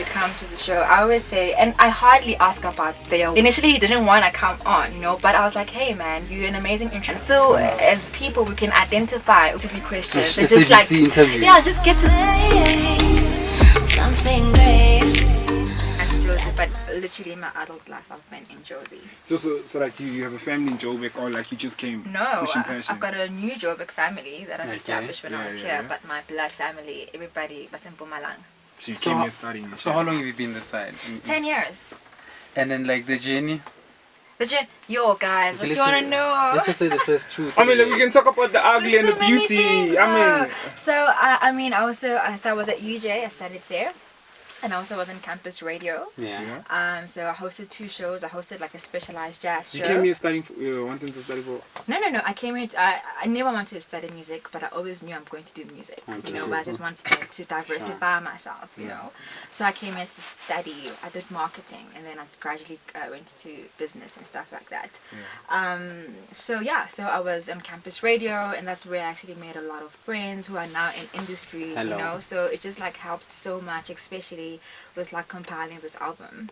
come to the show, I always say, and I hardly ask about their. Initially, he didn't want to come on, but I was like, hey man, you're an amazing intro. So as people, we can identify interview questions and just like interviews. Yeah, just get to something great. Josie, but literally in my adult life I've been in Josie. So like you have a family in Joburg, or like you just came No, pushing passion? I've got a new Joburg family that I've established when I was here, but my blood family, everybody was in Mpumalanga. So you came here studying. So how long have you been this side? 10 years. And then like the journey? Yo guys, what do you want to know? Let's just say the first 2 I mean, like, we can talk about the ugly There's and so the many beauty. things, I mean, so I was at UJ. I studied there, and I also was in campus radio. Yeah. So I hosted 2 shows. I hosted like a specialized jazz show. you came here studying for, wanting to study for. No. I came here. I never wanted to study music, but I always knew I'm going to do music. Okay. But I just wanted to diversify myself. You know. So I came here to study. I did marketing, and then I gradually went to business and stuff like that. So I was on campus radio, and that's where I actually made a lot of friends who are now in industry. Hello. You know. So it just like helped so much, especially with like compiling this album.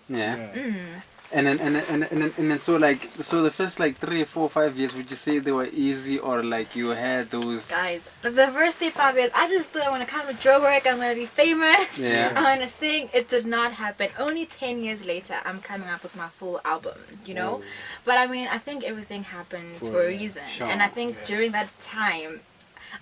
And then so the first like 3 or 4 or 5 years, would you say they were easy, or like you had those Guys, the first 3 5 years I just thought I want to come to Joburg, I'm going to be famous, Yeah. I want to sing. It did not happen. Only 10 years later I'm coming up with my full album, but I mean, I think everything happens for a reason. Sure. And I think during that time,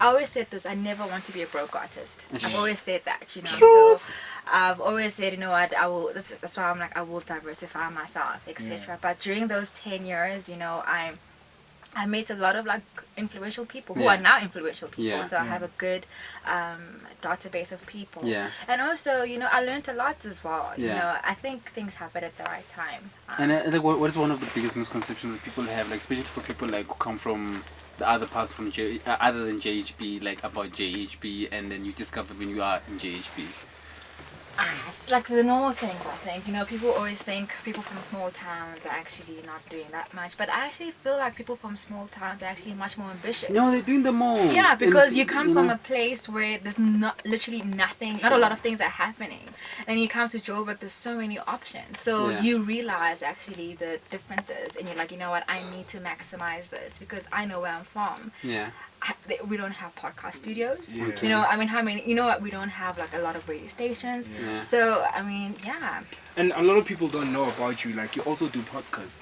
I always said this, I never want to be a broke artist. I've always said that, so I've always said, I will. That's why I'm like, I will diversify myself, etc. But during those 10 years, I met a lot of like influential people who are now influential people. So I have a good database of people. And also, I learned a lot as well. I think things happen at the right time. and like, what is one of the biggest misconceptions that people have, like especially for people like who come from the other parts from other than JHB, like about JHB, and then you discover when you are in JHB? It's like the normal things, I think. People always think people from small towns are actually not doing that much. But I actually feel like people from small towns are actually much more ambitious. No, they're doing the most. Yeah, because you come from a place where there's literally nothing, not a lot of things are happening. And you come to Joburg, there's so many options. So you realize actually the differences. And you're like, you know what, I need to maximize this because I know where I'm from. Yeah. We don't have podcast studios. Yeah. I mean, how many? We don't have like a lot of radio stations. So I mean, And a lot of people don't know about you. Like, you also do podcasts.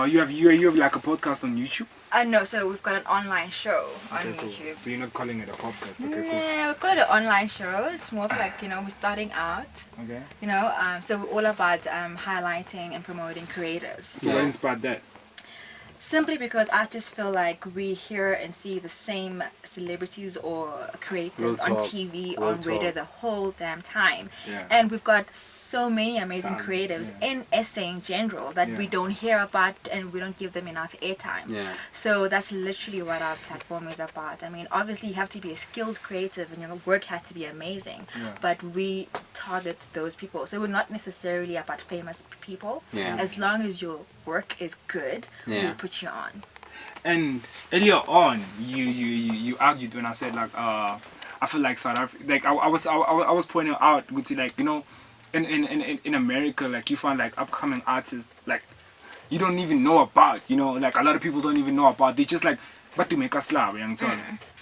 You have like a podcast on YouTube. No, so we've got an online show on Cool. YouTube. So you're not calling it a podcast. Okay, Nah, we call it an online show. It's more of like, we're starting out. cool. Okay. So we're all about highlighting and promoting creatives. So what inspired that? Simply because I just feel like we hear and see the same celebrities or creators on TV, on radio the whole damn time. And we've got so many amazing creatives in SA in general that we don't hear about, and we don't give them enough airtime. So that's literally what our platform is about. I mean, obviously you have to be a skilled creative and your work has to be amazing, but we target those people. So we're not necessarily about famous people. As long as your work is good, we'll put you on. And earlier on, you argued when I said like I feel like South Africa, like I was pointing out, would say, like, in America, like you find like upcoming artists like you don't even know about, like a lot of people don't even know about. They just like, but to make us laugh,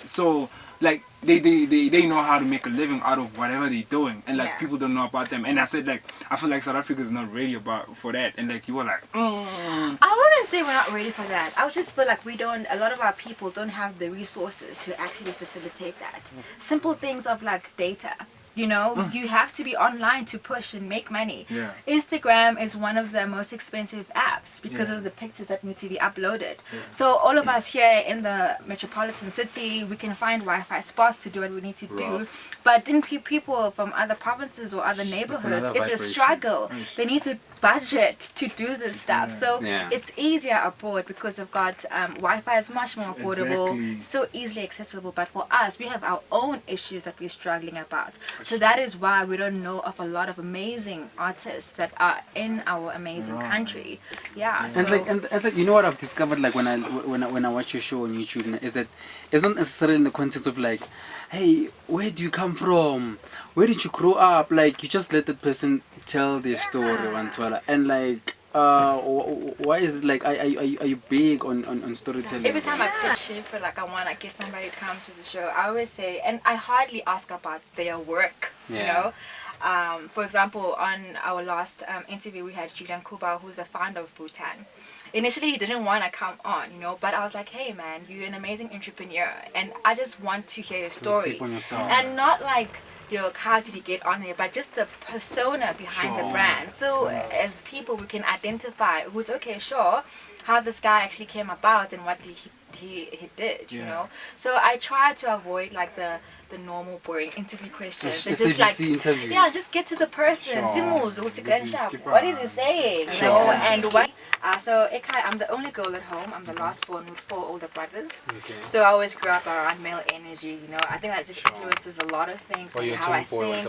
so like they know how to make a living out of whatever they're doing, and like people don't know about them. And I said, like, I feel like South Africa is not ready for that, and like you were like, I wouldn't say we're not ready for that. I would just feel like a lot of our people don't have the resources to actually facilitate that. Simple things of like data. You have to be online to push and make money. Instagram is one of the most expensive apps because of the pictures that need to be uploaded. So all of us here in the metropolitan city, we can find Wi-Fi spots to do what we need to do. But in people from other provinces or other neighborhoods, it's a struggle. They need to budget to do this stuff. So it's easier abroad because they've got Wi-Fi is much more affordable, so easily accessible. But for us, we have our own issues that we're struggling about. So that is why we don't know of a lot of amazing artists that are in our amazing country. Yeah. So. And like you know what I've discovered, like when I watch your show on YouTube, is that it's not necessarily in the context of like, hey, where do you come from? Where did you grow up? Like, you just let that person tell their story on Twitter. And like, why is it like, are you big on storytelling? Every time I pitch it for like I want to get somebody to come to the show, I always say, and I hardly ask about their work, you know. For example, on our last interview, we had Julian Kuba, who's the founder of Bhutan. Initially, he didn't want to come on, you know, but I was like, hey, man, you're an amazing entrepreneur, and I just want to hear your story. Sleep on yourself. And not like, yo, how did he get on there, but just the persona behind the brand. So as people, we can identify who's, okay, sure, how this guy actually came about and what he did, you know. So I try to avoid like the normal boring interview questions. It's just like interviews. Yeah, just get to the person. What is he saying? You know, and what so Ekai, I'm the only girl at home. I'm the last born with 4 older brothers. So I always grew up around male energy, you know. I think that just influences a lot of things and how I think.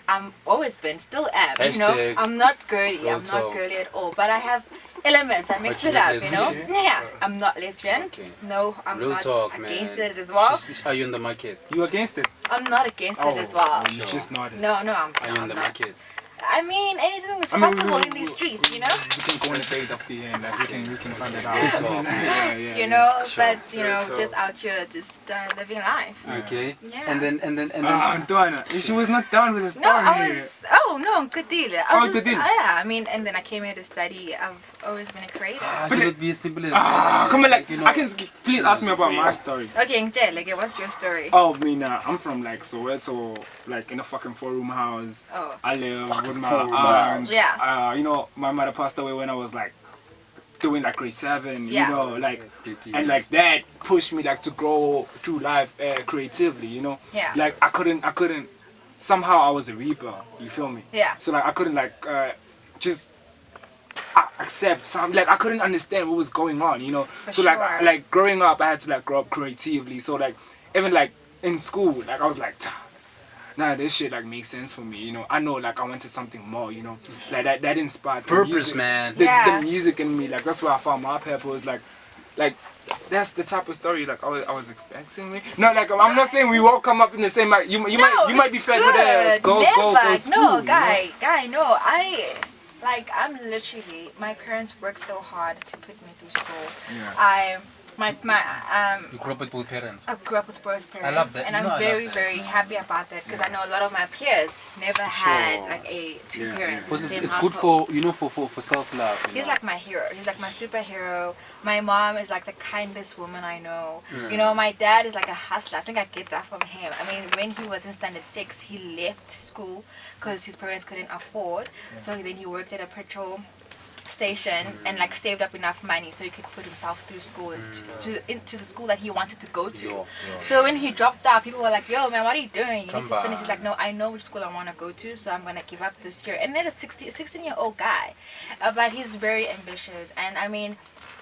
I'm always been, still am, you know. I'm not girly, I'm not girly at all. But I have elements, I mix it up, you know. Yeah, I'm not lesbian. No, I'm not against it as well. Are you in the market? You against it? I'm not against it as well. You just not. No, I'm Are you in the not. market? I mean, anything is possible in these streets, you know. We can go on a date of the end, like we can find it out. You know, but you know, just out here, just living life. Okay. Yeah. And then. Antoine, she was not done with the story. No, I was. Oh no, good deal. Good deal. Yeah, I mean, and then I came here to study. I've always been a creator. But it would be as simple as. Come on, like you know, I can. Please ask me about my story. Okay, Nje, like, what's your story? Oh, I mean, I'm from like Soweto, like in a fucking 4-room house. Oh. I live with my aunts. Yeah. You know, my mother passed away when I was like doing like grade 7. Yeah. You know, like, and like that pushed me like to grow through life creatively. You know. Yeah. Like I couldn't. Somehow I was a reaper. You feel me? Yeah. So like I couldn't like just accept some, like I couldn't understand what was going on, you know. So like growing up, I had to like grow up creatively. So like even like in school, like I was like, nah, this shit like makes sense for me, you know. I know like I wanted something more, you know. Like that inspired purpose, music, man. The music in me, like that's where I found my purpose. Like that's the type of story like I was expecting. No, like I'm not saying we all come up in the same. Like you might be fed with a go school. No, guy, no. I'm literally, my parents worked so hard to put me through school. Yeah. You grew up with both parents? I grew up with both parents. I love that. And I'm very happy about that because I know a lot of my peers never had like two parents in the same it's household. good for, you know, for self-love. He's like my hero. He's like my superhero. My mom is like the kindest woman I know. You know, my dad is like a hustler. I think I get that from him. I mean, when he was in standard 6, he left school because his parents couldn't afford. So then he worked at a petrol station and like saved up enough money so he could put himself through school into the school that he wanted to go to. So when he dropped out, people were like, yo man, what are you doing? You need to finish. He's like, no, I know which school I want to go to, so I'm going to give up this year. And then a 16-year-old guy, but he's very ambitious. And I mean,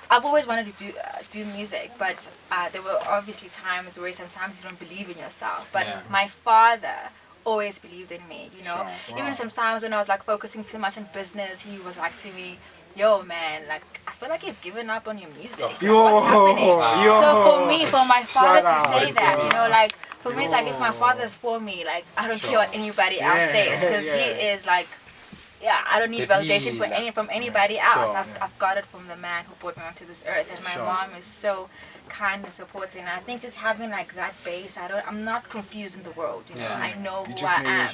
I've always wanted to do music, but there were obviously times where sometimes you don't believe in yourself. But my father always believed in me, you know. Even sometimes when I was like focusing too much on business, he was like to me, yo man, like I feel like you've given up on your music. Like, what's happening? So for my father to say that, you know, like for me it's like if my father's for me, like I don't care what anybody else says, because he is like, I don't need validation from anybody else. I've got it from the man who brought me onto this earth, and my mom is so kind and supporting. And I think just having like that base, I'm not confused in the world, you know. I know who I am,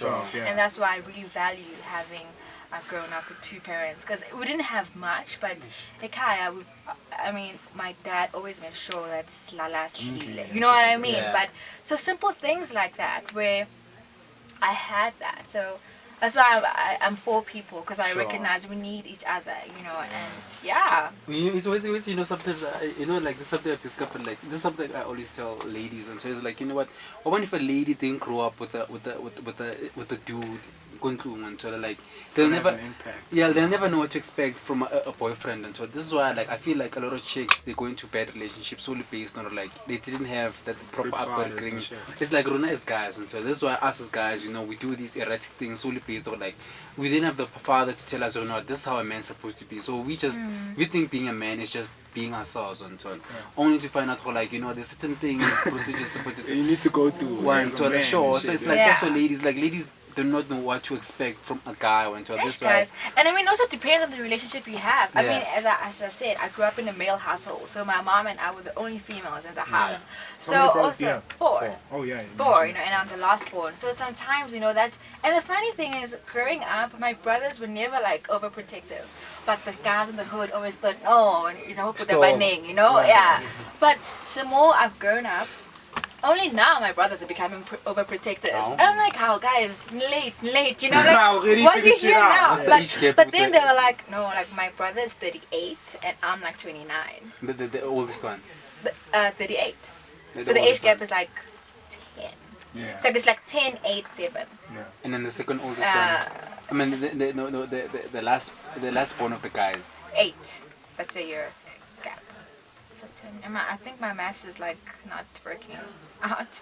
and that's why I really value having grown up with 2 parents, because we didn't have much, but I mean, my dad always made sure that Slala Slile, you know what I mean? But so simple things like that where I had that. So that's why I'm for people, because I recognize we need each other, you know. And it's always, you know, sometimes you know, like this is something I've discovered, like this is something I always tell ladies, and so it's like, you know what, I wonder if a lady didn't grow up with a dude, until like they'll never they'll never know what to expect from a boyfriend. And so this is why like I feel like a lot of chicks, they go into bad relationships solely based on like they didn't have that proper upbringing. It's like Rona as guys, and so this is why us as guys, we do these erratic things solely based on like we didn't have the father to tell us, this is how a man's supposed to be. So we just we think being a man is just being ourselves, and so only to find out how like there's certain things procedures supposed to you need to go through one so like sure. So it's like also ladies do not know what to expect from a guy or until this guys. And I mean also depends on the relationship you have. I mean as I said, I grew up in a male household, so my mom and I were the only females in the house. So also four. Oh yeah. Four, and I'm the last born. So sometimes that, and the funny thing is, growing up, my brothers were never like overprotective, but the guys in the hood always thought, oh, put that by name, But the more I've grown up, only now my brothers are becoming overprotective. And I'm like, how guys, late, like, what do you hear now? But then they were like, no, like my brother is 38 and I'm like 29. The oldest one? 38. So the age gap is like 10. Yeah. So it's like 10, 8, 7. Yeah. And then the second oldest one? I mean, the last born of the guys? 8. That's a year gap. So 10. I think my math is like not working out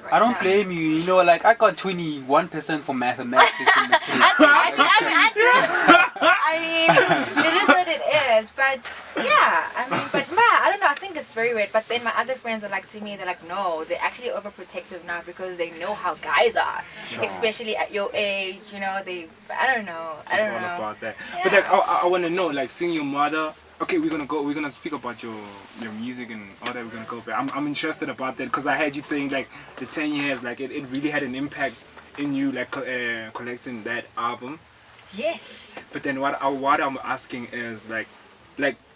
right I don't now. blame you. Like I got 21% for mathematics in the kids. I mean, it is what it is. But yeah, I don't know. I think it's very weird. But then my other friends are like to me, they're like, no, they're actually overprotective now because they know how guys are, especially at your age. I don't know. I don't know about that. Yeah. But like, I want to know, like, seeing your mother. Okay, we're gonna speak about your music and all that. We're gonna go back. I'm interested about that because I heard you saying like the 10 years, like it really had an impact in you, like collecting that album. Yes. But then what I'm asking is like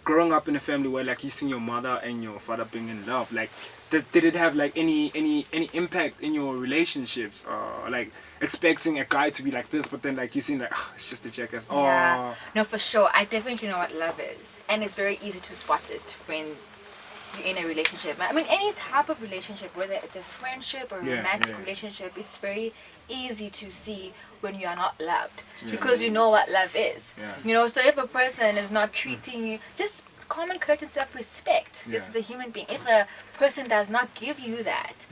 growing up in a family where like you seen your mother and your father being in love, like did it have like any impact in your relationships, or like expecting a guy to be like this, but then like you seem like it's just a jackass. Yeah. No, for sure. I definitely know what love is, and it's very easy to spot it when you're in a relationship. I mean, any type of relationship, whether it's a friendship or romantic relationship, it's very easy to see when you are not loved because you know what love is. So if a person is not treating you, just common courtesy of respect, just as a human being, if a person does not give you that,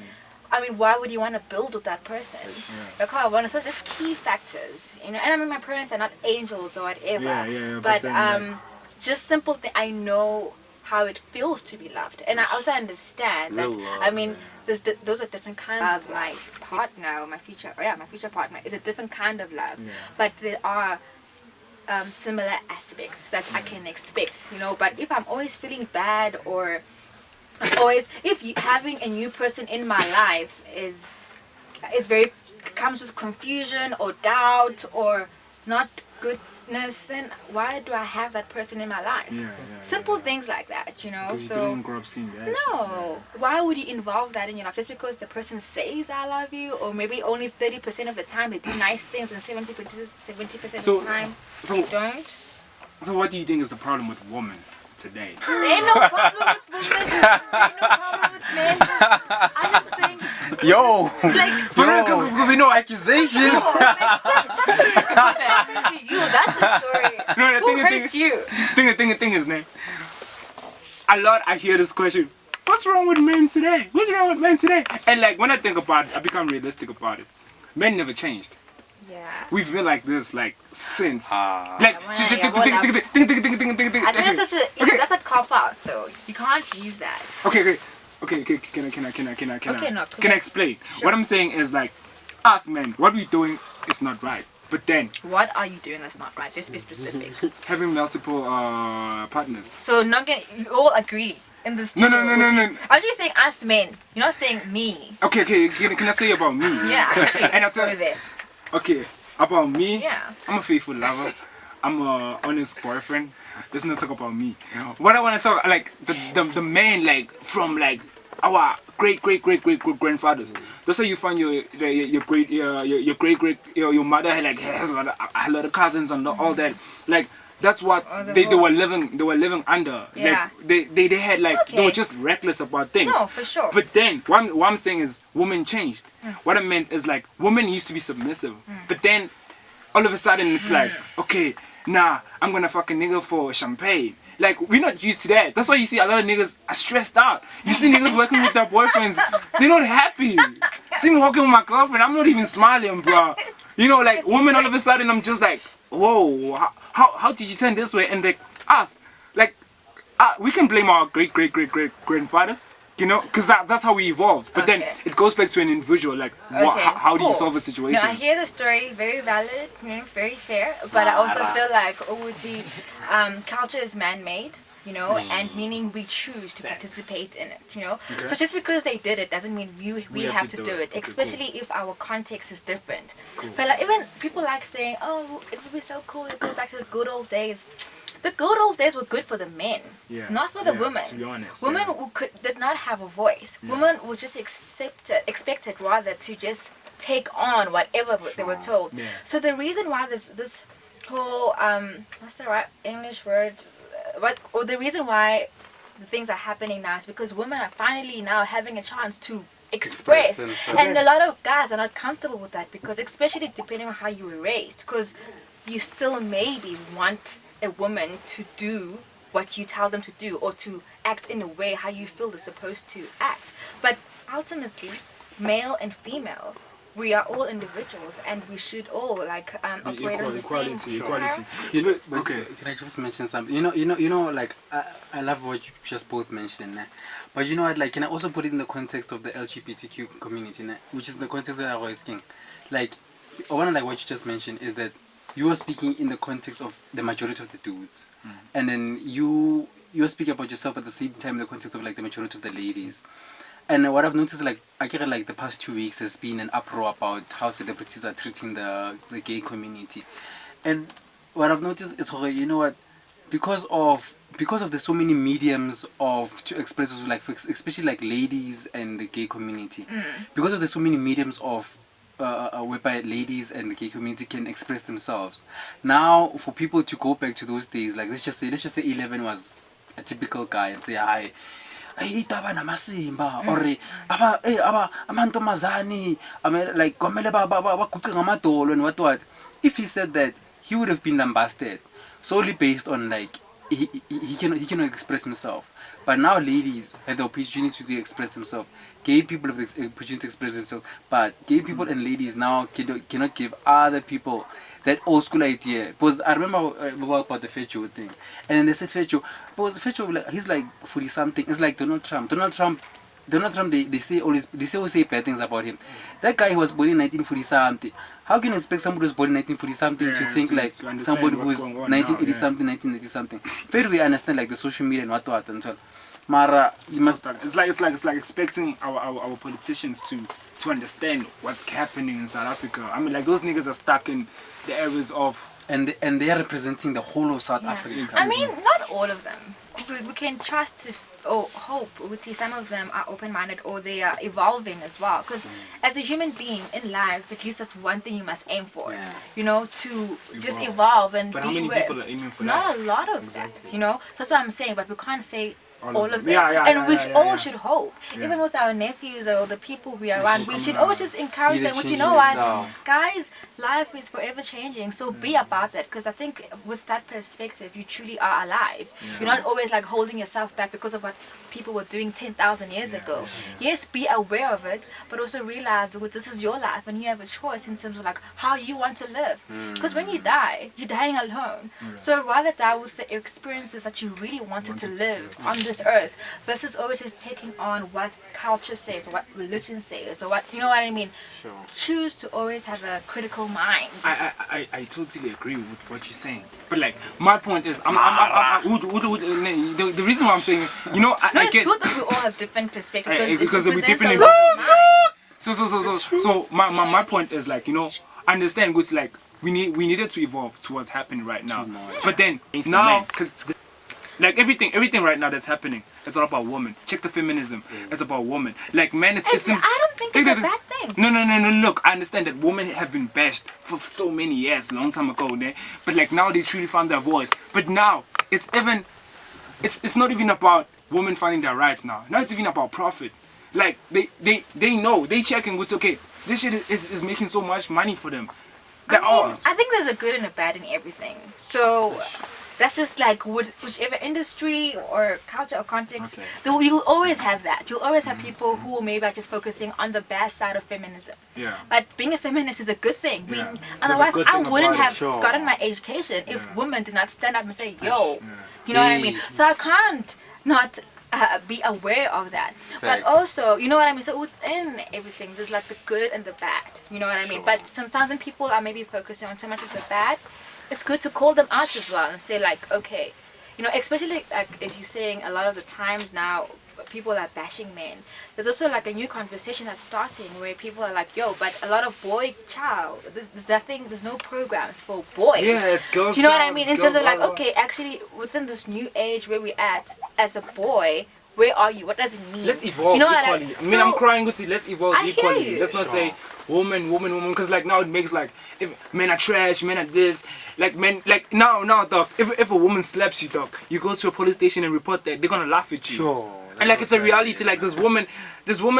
I mean, why would you want to build with that person? Like, how I want to, so just key factors, and I mean, my parents are not angels or whatever, but just simple thing. I know how it feels to be loved, and I also understand that. I mean, those are different kinds of my partner, or my future partner is a different kind of love, but there are similar aspects that I can expect, But if I'm always feeling bad, or having a new person in my life comes with confusion or doubt or not goodness, then why do I have that person in my life? Simple things like that, So you didn't grow up seeing that. No, why would you involve that in your life just because the person says I love you, or maybe only 30% of the time they do nice things and 70% of the time they don't? So what do you think is the problem with women today? There ain't no problem with women. There ain't no problem with men. I just think because accusations. What happened to you? That's the story. No, Who hurt you? Thing is, man. I hear this question. What's wrong with men today? What's wrong with men today? And like when I think about it, I become realistic about it. Men never changed. Yeah. We've been like this since. I think that's a cop out though. You can't use that. Okay. Can I explain? Sure. What I'm saying is like us men, what we're doing is not right. But then what are you doing that's not right? Let's be specific. Having multiple partners. So you all agree in this. No. Are you saying us men? You're not saying me. Okay. Can I say about me? Yeah. Okay, and I'll tell you there. Okay, about me. Yeah. I'm a faithful lover. I'm a honest boyfriend. Let's not talk about me. What I want to talk like the man like from like our great grandfathers. That's how you find your mother has a lot of cousins and all that. Like that's what they were living under. Yeah. Like they had like they were just reckless about things. No, for sure. But then what I'm saying is women changed. What I meant is like women used to be submissive, but then all of a sudden it's like, okay, nah, I'm gonna fuck a nigga for champagne. Like, we're not used to that. That's why you see a lot of niggas are stressed out. You see niggas working with their boyfriends, they're not happy. See me walking with my girlfriend, I'm not even smiling, bro. You know, like, women all of a sudden, I'm just like, whoa, how did you turn this way? And like, us, like, we can blame our great-great-great-great-grandfathers, you know, because that's how we evolved. But then it goes back to an individual, like, how do you solve a situation? No, I hear the story, very valid, you know, very fair. But I also feel like culture is man-made, you know, and meaning we choose to participate in it, you know. So just because they did it doesn't mean we have to do it, Okay, especially if our context is different. But like, even people like saying, oh, it would be so cool to go back to the good old days. The good old days were good for the men, not for the women. To be honest, women did not have a voice. Women were just expected rather to just take on whatever they were told. So the reason why this whole what's the right English word? The reason why the things are happening now is because women are finally now having a chance to express, and a lot of guys are not comfortable with that, because especially depending on how you were raised, because you still maybe want a woman to do what you tell them to do, or to act in a way how you feel they're supposed to act. But ultimately, male and female, we are all individuals, and we should all like operate on the same. Equality. You know, Okay. Can I just mention something? You know, like I love what you just both mentioned, but you know what? Like, can I also put it in the context of the LGBTQ community, which is the context that I was asking. Like, I wanna like what you just mentioned is that you are speaking in the context of the majority of the dudes, and then you are speaking about yourself at the same time in the context of like the majority of the ladies. And what I've noticed, like, I get like the past 2 weeks, there's been an uproar about how celebrities are treating the gay community. And what I've noticed is, you know what, because of the so many mediums to express, like, especially like ladies and the gay community, because of the so many mediums of whereby ladies and the gay community can express themselves. Now, for people to go back to those days, like let's just say 11 was a typical guy and say, hi, itaba namasimba, or aba amantomazani, like komele baguqe ngamadolo and what. If he said that, he would have been lambasted solely based on like he cannot express himself. But now ladies have the opportunity to express themselves. Gay people have the opportunity to express themselves. But gay people and ladies now cannot give other people that old school idea. Because I remember about the Fecho thing. And then they said Fecho, because Fecho, he's like 40 something. It's like Donald Trump. Donald Trump, they always say bad things about him. That guy was born in 1940 something. How can you expect somebody who's born in 1940 something to think like somebody who's 1980 something, 1980 something? Fair, we understand like the social media and what and so on. Mara, you must. It's like expecting our politicians to understand what's happening in South Africa. I mean, like, those niggas are stuck in the areas of, and they are representing the whole of South Africa. I mean, not all of them. We can trust or hope some of them are open-minded, or they are evolving as well. Because as a human being in life, at least that's one thing you must aim for. You know, to just evolve and but be how many with. people are aiming for not that? A lot of that. You know, so that's what I'm saying. But we can't say all of them, should hope. Even with our nephews or the people we are around, we should always just encourage them. Which, you know what, guys, life is forever changing. So be about that, because I think with that perspective, you truly are alive. You're not always like holding yourself back because of what people were doing 10,000 years ago. Yes, be aware of it, but also realize that this is your life and you have a choice in terms of like how you want to live. Because when you die, you're dying alone. So rather die with the experiences that you really wanted to live on this earth, versus always just taking on what culture says or what religion says or what, you know what I mean. Choose to always have a critical mind. I totally agree with what you're saying, but like my point is, the reason why I'm saying, you know, it's good that we all have different perspectives, because we different. So my point is, like, you know, understand what's like we needed to evolve towards happening right now, but then now, because like everything right now that's happening, it's all about women. Check the feminism. It's about women. Like, man, it's I don't think it's a bad thing. No. Look, I understand that women have been bashed for so many years, long time ago, but like now they truly found their voice. But now it's not even about women finding their rights now. Now it's even about profit. Like they know, they checking what's okay. This shit is making so much money for them. I think there's a good and a bad in everything. So that's just like whichever industry or culture or context, you'll always have that. You'll always have people who maybe are just focusing on the bad side of feminism. Yeah. But being a feminist is a good thing. Yeah. Otherwise, good I thing wouldn't about have it. gotten my education if women did not stand up and say, yo, Yeah. you know what I mean? So I can't not be aware of that. But also, you know what I mean? So within everything, there's like the good and the bad. You know what I mean? But sometimes when people are maybe focusing on too much of the bad, it's good to call them out as well and say like, okay, you know, especially like as you're saying, a lot of the times now people are bashing men. There's also like a new conversation that's starting where people are like, yo, but a lot of there's no programs for boys. Yeah, it's girls. Do you know what I mean? In terms of like, okay, actually within this new age where we're at as a boy, where are you? What does it mean? Let's evolve you know equally. What I mean, I'm crying with you. Let's evolve I hear equally. you. Let's not say woman, because like now it makes like if men are trash, men are this, like men like now dog. If a woman slaps you, dog, you go to a police station and report that, they're gonna laugh at you. Sure. And like it's a reality. Like this woman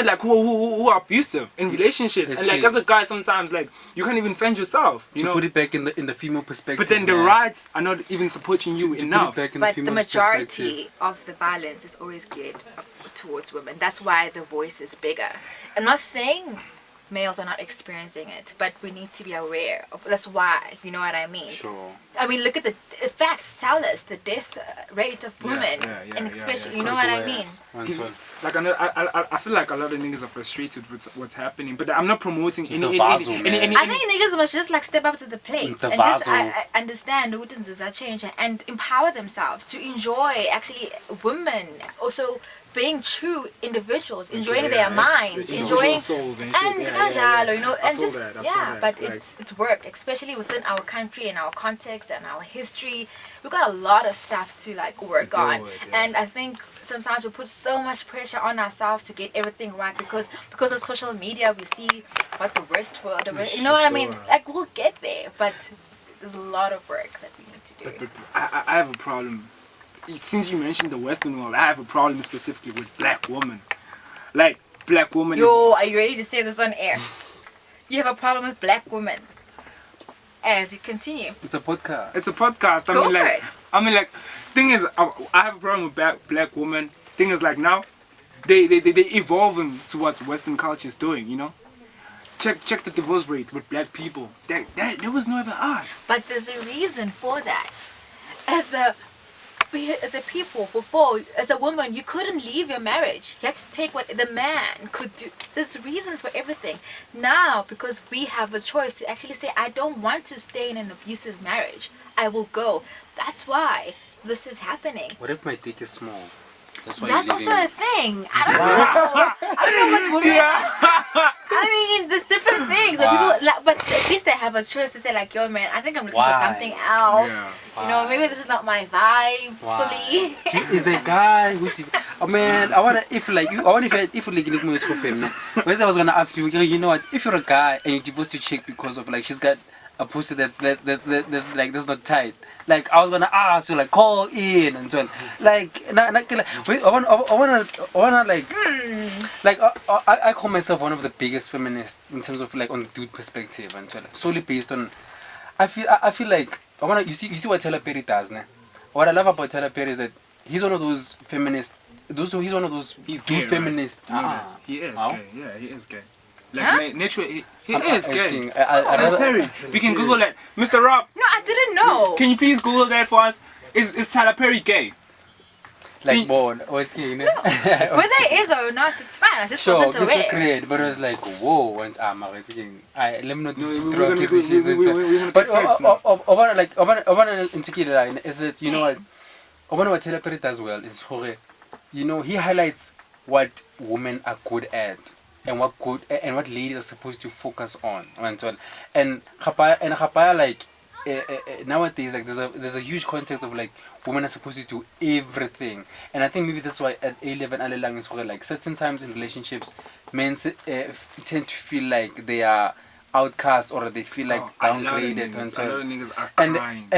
like who are abusive in relationships, and like as a guy sometimes like you can't even defend yourself. You know? Put it back in the female perspective. But then the rights are not even supporting you enough. Put it back in but the the female majority of the violence is always geared towards women. That's why the voice is bigger. I'm not saying males are not experiencing it, but we need to be aware of. That's why, you know what I mean? Sure. I mean, look at the facts. Tell us the death rate of women, and especially, you know what I mean? Like I feel like a lot of niggas are frustrated with what's happening, but I'm not promoting any. I think niggas must just like step up to the plate and just understand who that change and empower themselves to enjoy actually women also being true individuals, enjoying their minds, enjoying souls and you know, and just but like, it's work, especially within our country and our context and our history. We've got a lot of stuff to like work on, and I think sometimes we put so much pressure on ourselves to get everything right because of social media. We see what the worst for the worst, you know what I mean? Like we'll get there, but there's a lot of work that we need to do. But I have a problem. Since you mentioned the Western world, I have a problem specifically with black women. Like black women. Yo, are you ready to say this on air? You have a problem with black women. As you continue. It's a podcast. It's a podcast. Go for it. I mean, like, thing is, I have a problem with black women. Thing is, like, now, they evolving to what Western culture is doing, you know? Check the divorce rate with black people. There was no ever us. But there's a reason for that. As a people before, as a woman, you couldn't leave your marriage. You had to take what the man could do. There's reasons for everything. Now, because we have a choice to actually say, I don't want to stay in an abusive marriage, I will go. That's why this is happening. What if my dick is small? That's also a thing. I don't know. I don't know what women. I mean, there's different things. People, like, but at least they have a choice to say, like, yo, man, I think I'm looking for something else. Yeah. You know, maybe this is not my vibe fully. Is the guy who? Oh man, I wonder if like you. I wonder if you like me to film. Because I was gonna ask you, you know what? If you're a guy and you divorce your chick because of like she's got a pussy that's not tight. Like I was gonna ask you, like call in and so on. Like, wait, I wanna like, I call myself one of the biggest feminists in terms of like on the dude perspective and so on. Solely based on, I feel like you see what Tyler Perry does, né? What I love about Tyler Perry is that he's one of those feminists. He's one of those dude feminists. Right? He is gay. Yeah, he is gay. Like nature, he is gay. Tyler Perry. We can Google that. Mr. Rob. No, I didn't know. Can you please Google that for us? Is Tyler Perry gay? Like born or is gay? No. Whether it is or not, it's fine. I just wasn't aware. Great, but it was like, whoa, and let me not throw accusations. But I wanna insecure line is that you know what? I wonder what Tyler Perry does well is you know, he highlights what women are good at. And what ladies are supposed to focus on and so on. And Khapaya like nowadays like there's a huge context of like women are supposed to do everything, and I think maybe that's why at A11 is like certain times in relationships men tend to feel like they are outcast or they feel like downgraded. A lot of niggas are And crying.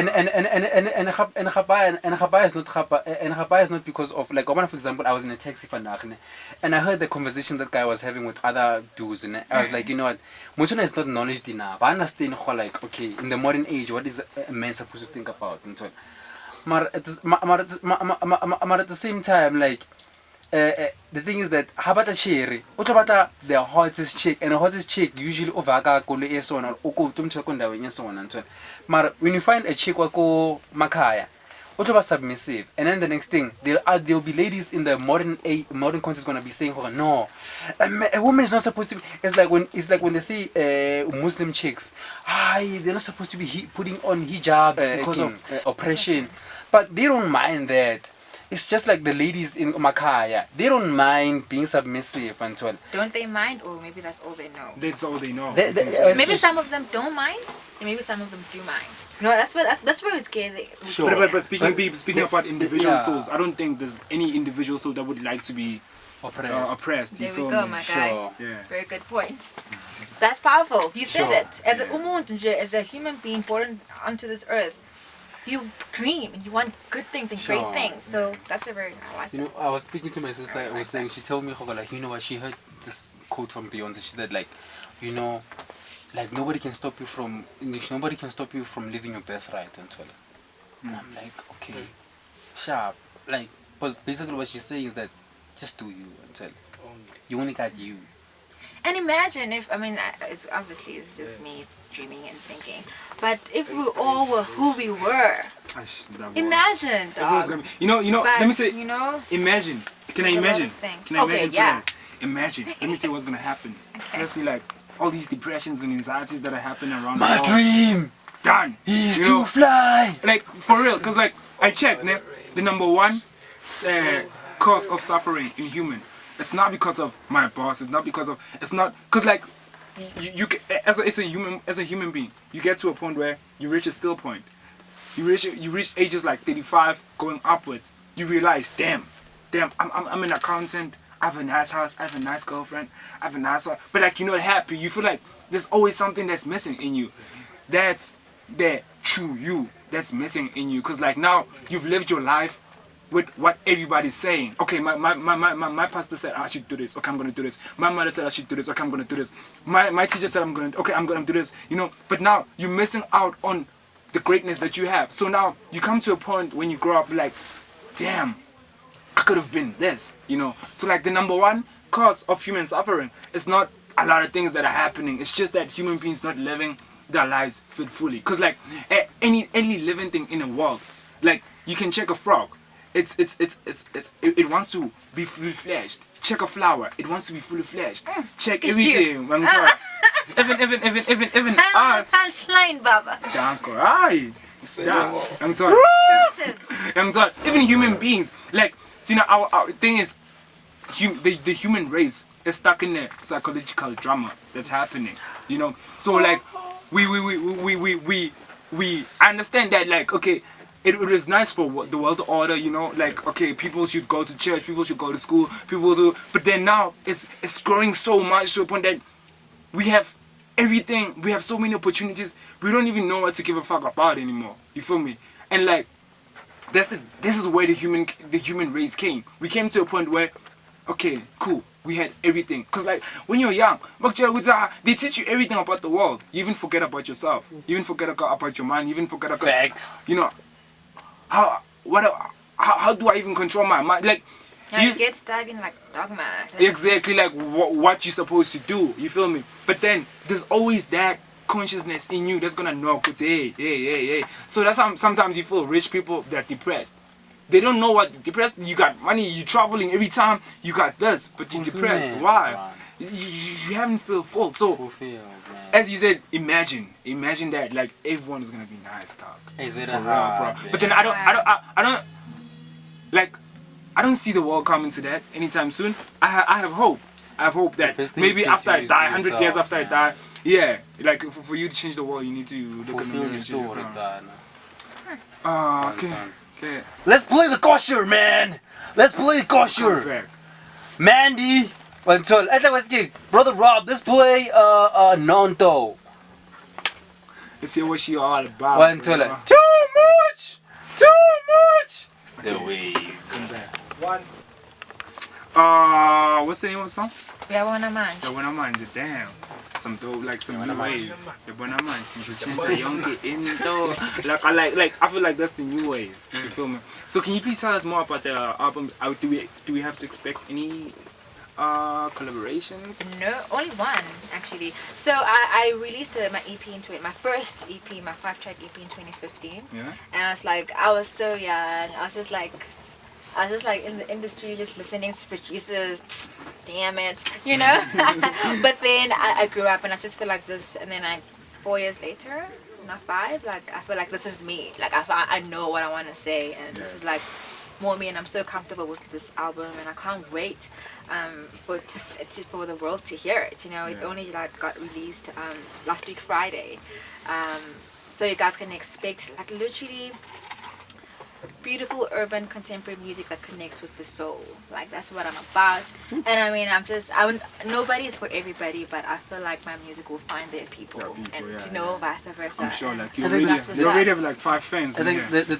Chapa is not because of like for example, I was in a taxi for Nakhne, and I heard the conversation that guy was having with other dudes, and I was like, you know what, Mutuna is not knowledge enough. I understand like, okay, in the modern age, what is a man supposed to think about? And so, but at the same time, like. The thing is that habata cherry utobata the hottest chick, and the hottest chick usually ovaka kule esona or ukutumthe kondaweni yesona ntwana. But when you find a chick wako makaya utoba submissive, and then the next thing there'll be ladies in the modern context gonna be saying, oh, no, a woman is not supposed to be. It's like when they see Muslim chicks, they're not supposed to be putting on hijabs because of oppression, but they don't mind that. It's just like the ladies in Makaya. They don't mind being submissive and so on. Don't they mind, or maybe that's all they know? That's all they know. Maybe some of them don't mind, and maybe some of them do mind. No, that's where it's scary. Sure. But speaking about individual souls, I don't think there's any individual soul that would like to be oppressed. There we go, my guy. Sure. Yeah. Very good point. That's powerful. You said it. As as a human being born onto this earth, you dream and you want good things and great things. So that's a very I like. You know, I was speaking to my sister. I was saying, she told me, like, you know what? She heard this quote from Beyonce. She said, like, you know, like nobody can stop you from English. Nobody can stop you from living your birthright and so. And I'm like, okay, sharp. Like, but basically what she's saying is that just do you until you only got you. And imagine if it's just me dreaming and thinking, but if we all were who we were, imagine, dog. You know. But, let me say. You know. Imagine. Can I imagine? Can I imagine? Yeah. Imagine. Let me tell you what's gonna happen. Okay. Firstly, like all these depressions and anxieties that are happening around My the world. dream Done. is to fly. Like for real, cause like I checked, the number one cause of suffering in human. It's not because of my boss. It's not because of. It's not because like you as a human being, you get to a point where you reach a still point. You reach ages like 35 going upwards. You realize, damn, I'm an accountant. I have a nice house. I have a nice girlfriend. I have a nice wife. But like you're not happy. You feel like there's always something that's missing in you. That's the true you that's missing in you. Cause like now you've lived your life with what everybody's saying. Okay, my pastor said I should do this. Okay, I'm gonna do this. My mother said I should do this. Okay, I'm gonna do this. My teacher said I'm gonna do this. You know, but now you're missing out on the greatness that you have. So now you come to a point when you grow up like, damn, I could have been this. You know. So like the number one cause of human suffering is not a lot of things that are happening. It's just that human beings not living their lives fully. Cause like any living thing in the world, like you can check a frog. It wants to be fully fleshed. Check a flower. It wants to be fully fleshed. Check everything. I'm sorry. Even Punchline, Baba. I'm sorry. Even human beings, like, you know, our thing is, the human race is stuck in a psychological drama that's happening. You know, so like, we understand that, like, okay. It was nice for the world order, you know, like, okay, people should go to church, people should go to school, but then now it's growing so much to a point that we have everything, we have so many opportunities, we don't even know what to give a fuck about anymore, you feel me? And like, this is where the human race came. We came to a point where, okay, cool, we had everything. Because like, when you're young, they teach you everything about the world. You even forget about yourself. You even forget about your mind. You even forget about... Facts. You know, how do I even control my mind? Like, you get stuck in like dogma. Exactly, like what you're supposed to do. You feel me? But then there's always that consciousness in you that's gonna knock. It's hey. So that's how sometimes you feel rich people, they're depressed. They don't know what depressed. You got money, you traveling every time. You got this, but you're depressed. Why? You haven't feel full. So. As you said, imagine that like everyone is gonna be nice, dog. It's very hard, bro. But then I don't see the world coming to that anytime soon. I have hope. I have hope that maybe after I die, 100 years after I die, yeah, like for you to change the world, you need to look at the mirror and change yourself. Okay. Let's play the kosher, man. Let's play the kosher. Mandy. Brother Rob, let's play Nonto. Let's see what she all about. One to like, too much! The wave. Come back. One. What's the name of the song? Yabona manje. Yabona manje. Damn. Some dope, like some new wave. Yabona manje. Ngizochenja yonke into. Like I feel like that's the new wave. You feel me? So can you please tell us more about the album? Do we have to expect any collaborations? No, only one actually. So I released my EP my first EP, my 5-track EP in 2015. Yeah. And I was so young. I was just like in the industry, just listening to producers. Damn it, you know. But then I grew up, and I just feel like this. And then 4 years later, not 5, like I feel like this is me. Like I know what I want to say, and this is like more me, and I'm so comfortable with this album, and I can't wait for the world to hear it. You know, it only like got released last week Friday, so you guys can expect like literally beautiful urban contemporary music that connects with the soul. Like that's what I'm about. And I mean, nobody's for everybody, but I feel like my music will find their people, and you know, vice versa. I'm sure, like you that's already have like 5 fans. I think the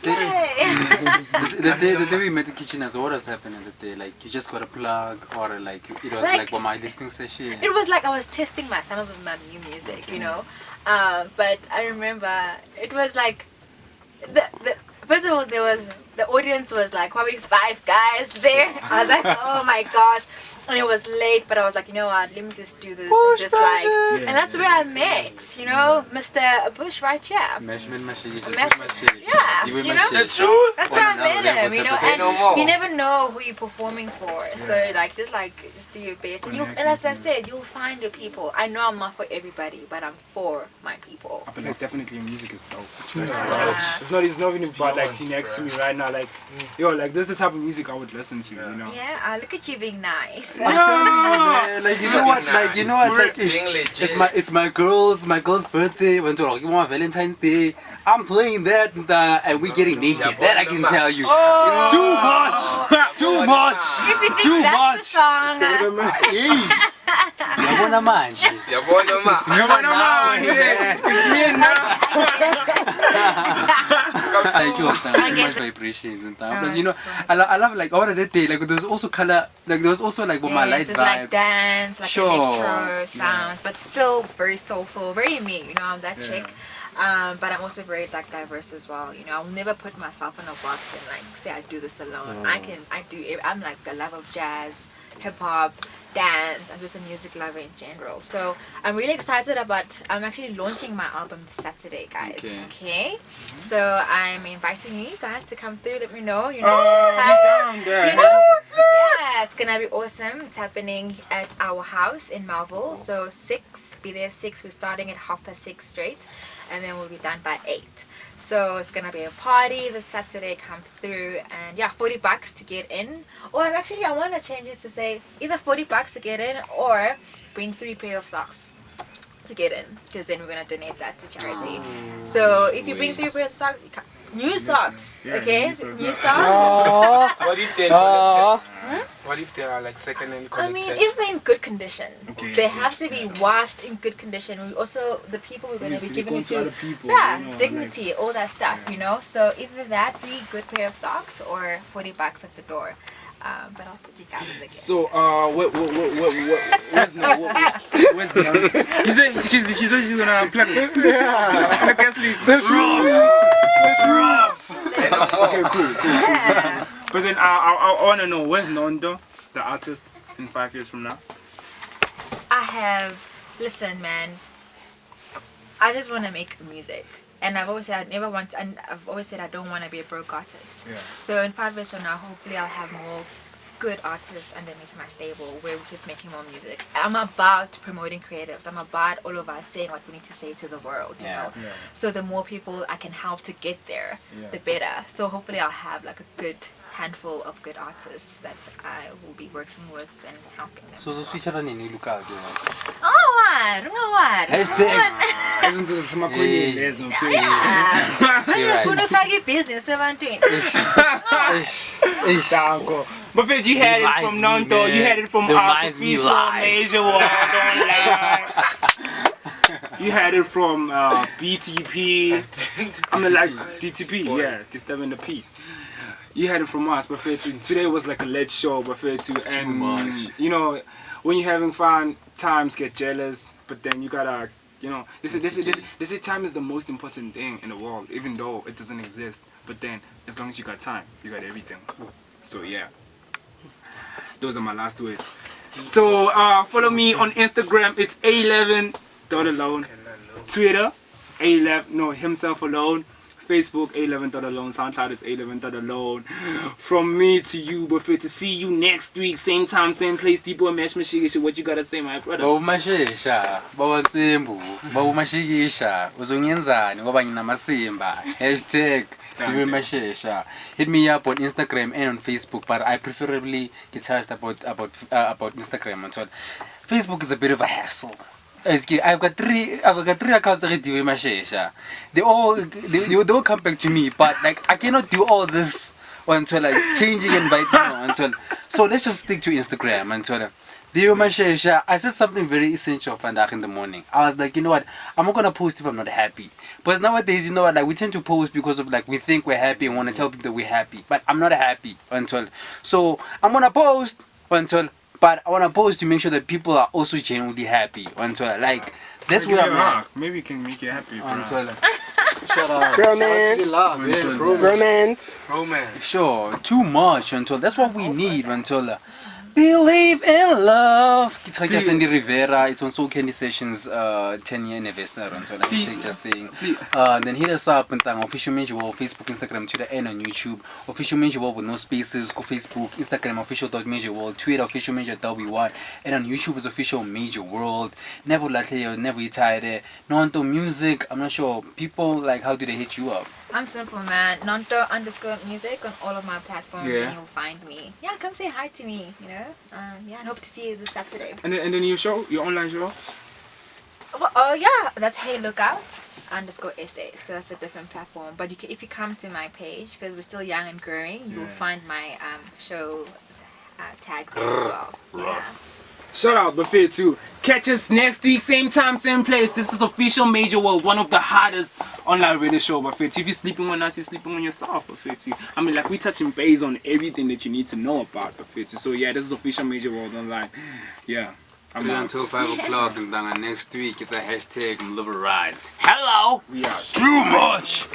day we met the kitchen as what has happened in the day, like you just got a plug, or like it was like for my listening session. It was like I was testing some of my new music, you know. But I remember it was like first of all, the audience was like probably 5 guys there. I was like, oh my gosh. And it was late, but I was like, you know what, let me just do this. And just like, and that's where I met, you know, Mr. Bush right here. Yeah, you know, that's where I met him, you know, and you never know who you're performing for. So like, just do your best. And as I said, you'll find your people. I know I'm not for everybody, but I'm for my people. I feel like definitely your music is dope. It's not even about like you next to me right now, like, yo, like this is the type of music I would listen to, you know. Yeah, look at you being nice. I'm telling you, man. Like you know what? Like you know what? Like it's my girl's birthday. Went to like Valentine's Day. I'm playing that and we getting naked. That I can tell you. Too much. Too much. Too much. Yabona manje. Yabona manje. It's me now. I much vibrations and stuff. Because you know, I love like all of that day. Like there was also color. Like there was also like my light vibe. Like dance, like electro sounds, but still very soulful, very me. You know, I'm that chick. But I'm also very like diverse as well. You know, I'll never put myself in a box and like say I do this alone. I'm like a lover of jazz, hip hop, dance. I'm just a music lover in general. So I'm really excited about. I'm actually launching my album this Saturday, guys. Okay. So I'm inviting you guys to come through. Let me know. You know. Yeah, it's gonna be awesome. It's happening at our house in Melville. So 6. Be there 6. We're starting at 6:30 straight, and then we'll be done by 8. So it's gonna be a party this Saturday. Come through, and yeah, $40 to get in. Or I want to change it to say either $40 to get in, or bring 3 pair of socks to get in, because then we're gonna donate that to charity. So if you bring 3 pairs of socks, new socks, okay? New socks. What if they're collected? What if they are like second-hand collected? I mean, if they're in good condition, they have to be washed in good condition. We also, the people we're going to be giving it to, dignity, all that stuff, you know. So either that, be good pair of socks, or $40 at the door. But I'll put you guys in the game. So, where's the He said she's gonna plug this. The guest list. That's rough. Okay, cool. Yeah. But then I wanna know, where's Nonto, the artist, in 5 years from now? Listen, man. I just want to make music. And I've always said I don't want to be a broke artist. Yeah. So in 5 years from now, hopefully I'll have more good artists underneath my stable where we're just making more music. I'm about promoting creatives. I'm about all of us saying what we need to say to the world, you know. Yeah. So the more people I can help to get there, the better. So hopefully I'll have like a good handful of good artists that I will be working with and helping them. So feature on any look out. Isn't this some business 17. But bitch, you had it from Nonto, you had it from our official major world online. You You had it from BTP. I mean, like DTP, yeah, Disturbing the Peace. You had it from us, but today was like a late show, but and you know, when you're having fun, times get jealous, but then you gotta, you know, this time is the most important thing in the world, even though it doesn't exist. But then, as long as you got time, you got everything. So yeah, those are my last words. So follow me on Instagram. It's A11.alone. Twitter, A11, no, himself alone. Facebook, A11.alone. SoundCloud, it's A11.alone. From me to you, Buffet, to see you next week, same time, same place. Tipo Mesh Mashigisha, what you gotta say, my brother? Bawumashesha, bawatswembu, bawumashikisha, uzongenzani ngoba nginamasimba. #DiweMashesha. Hit me up on Instagram and on Facebook, but I preferably get charged about Instagram and so on. Facebook is a bit of a hassle. I've got three accounts that #DiweMashesha. They all come back to me, but like I cannot do all this until like changing and inviting until. So let's just stick to Instagram until. #DiweMashesha. I said something very essential vandaag in the morning. I was like, you know what? I'm not gonna post if I'm not happy. But nowadays, you know what? Like we tend to post because of like we think we're happy and want to tell people that we're happy. But I'm not happy until. So I'm gonna post until. But I wanna post to make sure that people are also genuinely happy until like that's where I'm at. Maybe we can make you happy, bro. Until. Shut up. Romance. Sure, too much until that's what we need until. Believe in love. Sandy Rivera. It's on Soul Candy Sessions 10-year anniversary. Just saying. Then hit us up on Official Major World, Facebook, Instagram, Twitter, and on YouTube. Official Major World with no spaces. Go Facebook, Instagram, official.major world, Twitter, official major W1, and on YouTube is official Major World. Never Latleo, never tired. Nonto music. I'm not sure. People like how do they hit you up? I'm simple, man. Nonto_music on all of my platforms, and you'll find me. Yeah, come say hi to me. You know. Yeah, and hope to see you this Saturday. And then your show, your online show. Oh yeah, that's Hey Lookout _SA. So that's a different platform. But if you come to my page, because we're still young and growing, you'll find my show tag there as well. Yeah. Shout out Buffet too. Catch us next week, same time, same place. This is Official Major World, one of the hardest online radio show, Buffet. If you're sleeping on us, you're sleeping on yourself, Buffet. I mean, like we touching base on everything that you need to know about Buffet. So yeah, this is Official Major World online. Yeah. I'm until 5 o'clock and then next week it's a #Liberalize. Hello. We are too much.